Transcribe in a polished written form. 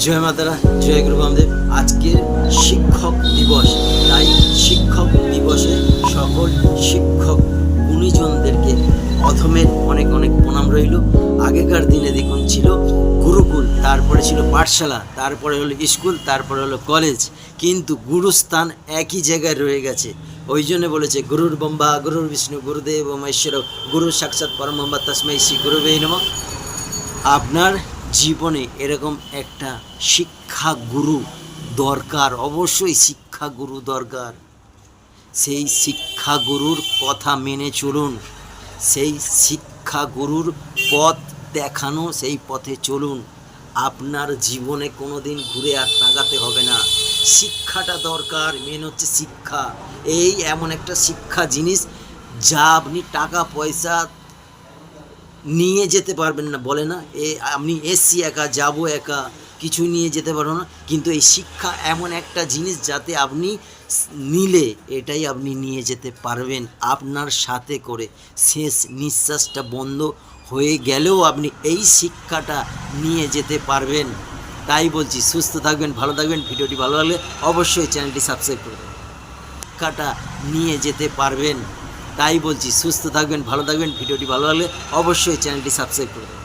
জয় মাতারা, জয় গুরু বামদেব। আজকের শিক্ষক দিবস, তাই শিক্ষক দিবসে সকল শিক্ষক গুণীজনদেরকে অধমের অনেক অনেক প্রণাম রইল। আগেকার দিনে দেখুন ছিল গুরুকুল, তারপরে ছিল পাঠশালা, তারপরে হলো স্কুল, তারপরে হলো কলেজ, কিন্তু গুরুস্থান একই জায়গায় রয়ে গেছে। ওই জন্য বলেছে গুরুর ব্রহ্মা গুরুর বিষ্ণু গুরুদেব মহেশ্বর গুরু সাক্ষাৎ পরম তস্মৈ শ্রী গুরুবে নমঃ। আপনার জীবনে এরকম একটা শিক্ষা গুরু দরকার, অবশ্যই শিক্ষা গুরু দরকার। সেই শিক্ষা গুরুর কথা মেনে চলুন, সেই শিক্ষা গুরুর পথ দেখানো, সেই পথে চলুন। আপনার জীবনে কোনো দিন ঘুরে আর তাকাতে হবে না। শিক্ষাটা দরকার, মেন হচ্ছে শিক্ষা। এই এমন একটা শিক্ষা জিনিস যা আপনি টাকা পয়সা নিয়ে যেতে পারবেন না। বলে না আমি এসছি একা, যাব একা, কিছু নিয়ে যেতে পারবো না, কিন্তু এই শিক্ষা এমন একটা জিনিস যাতে আপনি নিলে এটাই আপনি নিয়ে যেতে পারবেন আপনার সাথে করে। শেষ নিঃশ্বাসটা বন্ধ হয়ে গেলেও আপনি এই শিক্ষাটা নিয়ে যেতে পারবেন। তাই বলছি, সুস্থ থাকবেন, ভালো থাকবেন। ভিডিওটি ভালো লাগলে অবশ্যই চ্যানেলটি সাবস্ক্রাইব করবেন। শিক্ষাটা নিয়ে যেতে পারবেন। তাই বলছি, সুস্থ থাকবেন, ভালো থাকবেন। ভিডিওটি ভালো লাগলে অবশ্যই চ্যানেলটি সাবস্ক্রাইব করবেন।